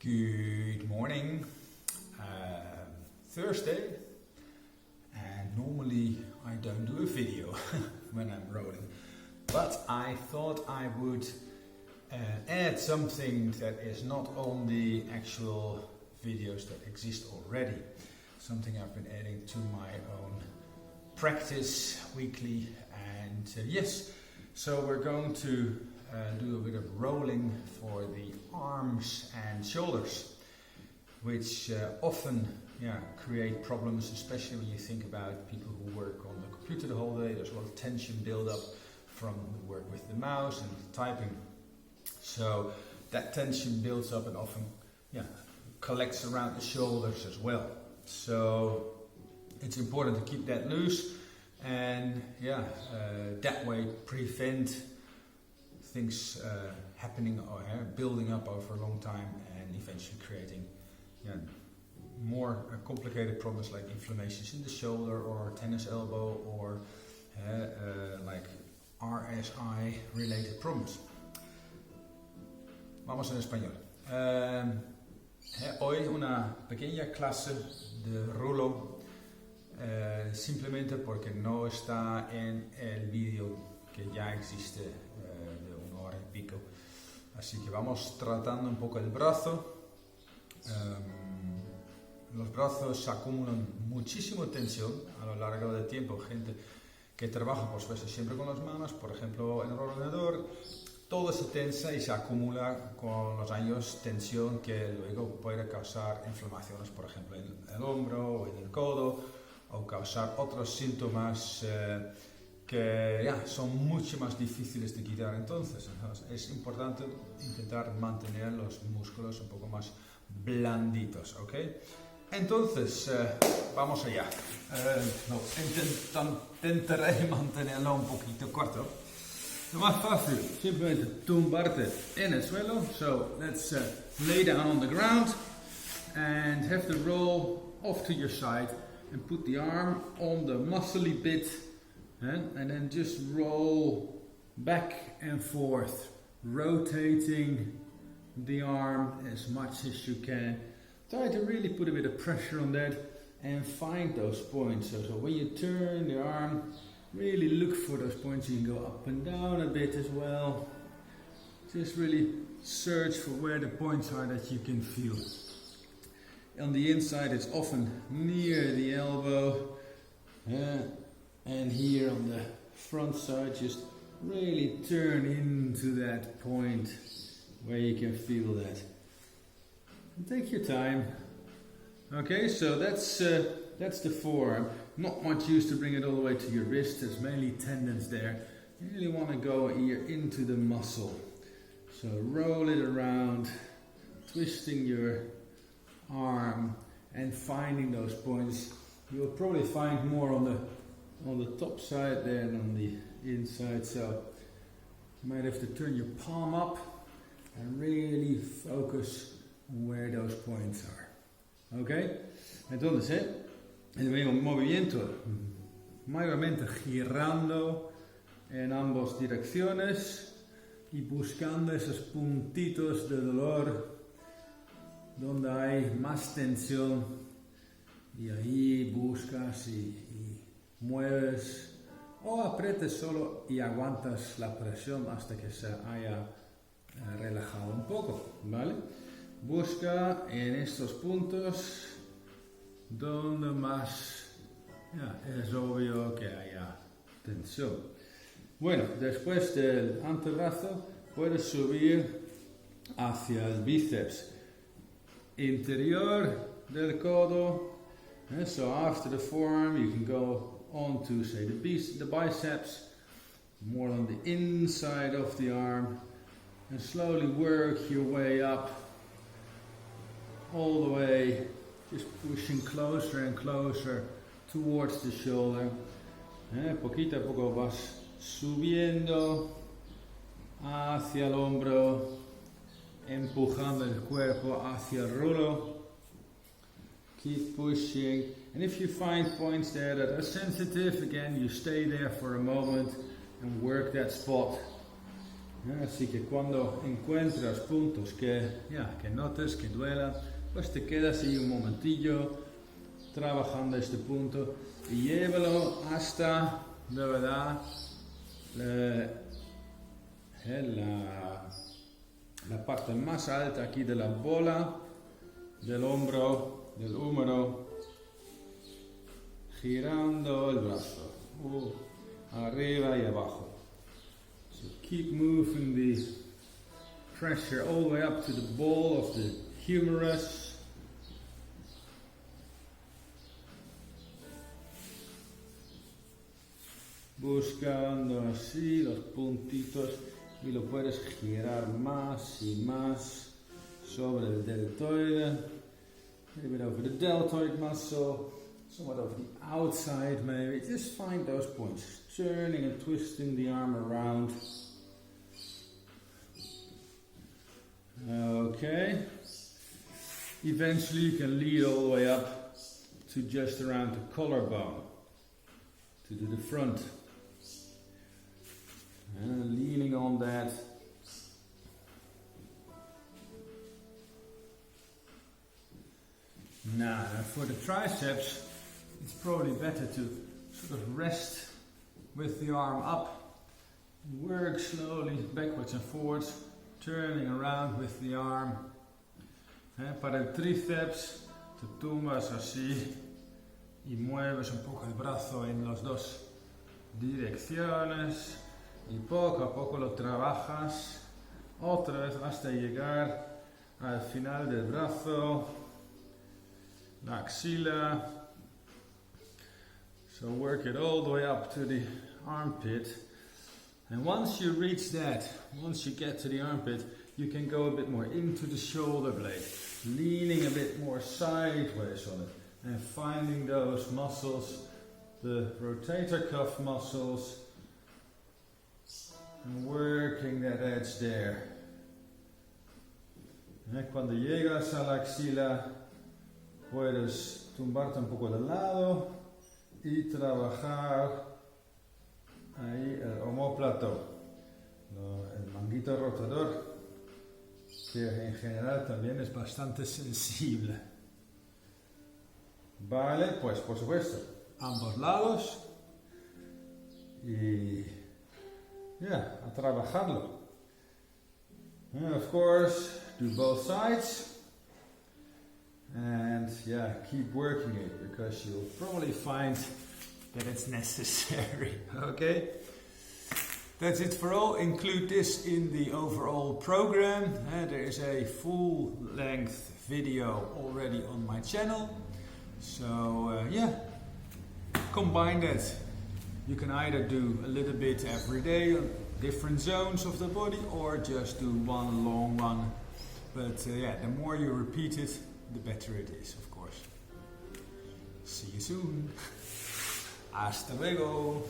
Good morning. Thursday, and normally I don't do a video when I'm rolling, but I thought I would add something that is not on the actual videos that exist already. Something I've been adding to my own practice weekly, and yes, so we're going to do a bit of rolling for the arms and shoulders, which often create problems, especially when you think about people who work on the computer the whole day. There's a lot of tension build up from the work with the mouse and typing. So that tension builds up and often collects around the shoulders as well. So it's important to keep that loose and that way prevent things happening or building up over a long time and eventually creating more complicated problems like inflammations in the shoulder or tennis elbow or like RSI related problems. Vamos en español. Hoy una pequeña clase de rulo simplemente porque no está en el vídeo que ya existe de 1 hora y pico. Así que vamos tratando un poco el brazo. Los brazos acumulan muchísima tensión a lo largo del tiempo. Gente que trabaja por supuesto siempre con las manos, por ejemplo en el ordenador, todo se tensa y se acumula con los años tensión que luego puede causar inflamaciones, por ejemplo en el hombro o en el codo, o causar otros síntomas que son mucho más difíciles de quitar. Entonces es importante intentar mantener los músculos un poco más blanditos, ¿ok? Entonces, vamos allá. Intentaré mantenerlo un poquito corto. Lo más fácil, simplemente tumbarte en el suelo. So, let's lay down on the ground and have the roll off to your side and put the arm on the muscly bit and then just roll back and forth, rotating the arm as much as you can. Try to really put a bit of pressure on that and find those points. So when you turn the arm, really look for those points. You can go up and down a bit as well. Just really search for where the points are that you can feel. On the inside it's often near the elbow, and here on the front side just really turn into that point where you can feel that. Take your time. Okay, so that's the forearm. Not much use to bring it all the way to your wrist. There's mainly tendons there. You really want to go here into the muscle. So roll it around, twisting your arm and finding those points. You'll probably find more on the top side than on the inside. So you might have to turn your palm up and really focus where those points are. Okay? Entonces, el movimiento mayormente girando en ambas direcciones y buscando esos puntitos de dolor donde hay más tensión, y ahí buscas y mueves o aprietes solo y aguantas la presión hasta que se haya relajado un poco, ¿vale? Busca en estos puntos donde más es obvio que haya tensión. Bueno, después del antebrazo puedes subir hacia el bíceps interior del codo. So after the forearm you can go on to say the biceps, more on the inside of the arm, and slowly work your way up all the way, just pushing closer and closer towards the shoulder. Poquito a poco vas subiendo hacia el hombro, empujando el cuerpo hacia el rulo. Keep pushing, and if you find points there that are sensitive, again you stay there for a moment and work that spot. Así que cuando encuentras puntos que notes que duela, pues te quedas ahí un momentillo trabajando este punto y llévalo hasta de verdad la parte más alta aquí de la bola, del hombro, del húmero, girando el brazo, arriba y abajo. So keep moving the pressure all the way up to the ball of the humerus. Buscando así los puntitos y lo puedes girar más y más sobre el deltoide, a little bit over the deltoid muscle, somewhat over the outside maybe. Just find those points, turning and twisting the arm around. Okay. Eventually you can lead all the way up to just around the collarbone, to the front. And leaning on that. Now, for the triceps, it's probably better to sort of rest with the arm up, work slowly backwards and forwards, turning around with the arm. Para el tríceps, te tumbas así y mueves un poco el brazo en las dos direcciones. Y poco a poco lo trabajas otra vez hasta llegar al final del brazo, la axila. So work it all the way up to the armpit. And once you reach that, once you get to the armpit, you can go a bit more into the shoulder blade, leaning a bit more sideways on it and finding those muscles, the rotator cuff muscles, and working that edge there. Cuando llegas a la axila, puedes tumbarte un poco de lado y trabajar ahí el omóplato, el manguito rotador, que en general también es bastante sensible. Vale, pues por supuesto, ambos lados y a trabajarlo. And of course, do both sides. And keep working it because you'll probably find that it's necessary. Okay? That's it for all. Include this in the overall program. There is a full-length video already on my channel. So combine that. You can either do a little bit every day on different zones of the body or just do one long one. But the more you repeat it, the better it is, of course. See you soon. Hasta luego.